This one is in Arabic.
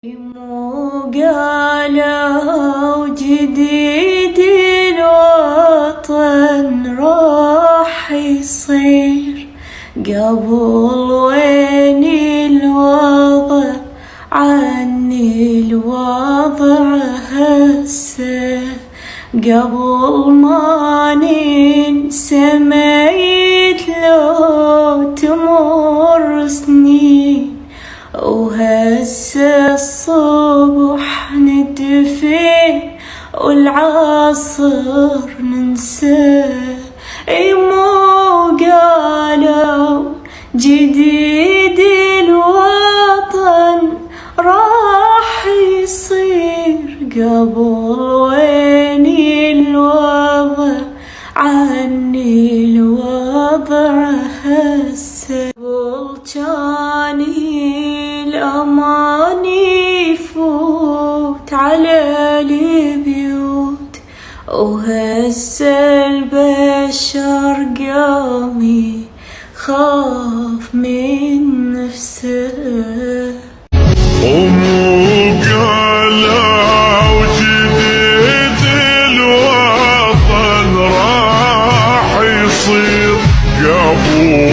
مو قالوا جديد الوطن راح يصير قبل وين الوضع عني الوضع هسه قبل ما ننسى ميت لو تمر سنين وهسه الصبح ندفن والعصر ننساه مو قالوا جديد الوطن راح يصير قبل وين الوضع عني الوضع هسه كان الأمان يفوت على البيوت وهسه البشر قام خاف من نفسه قالوا جديد الوطن راح يصير قبل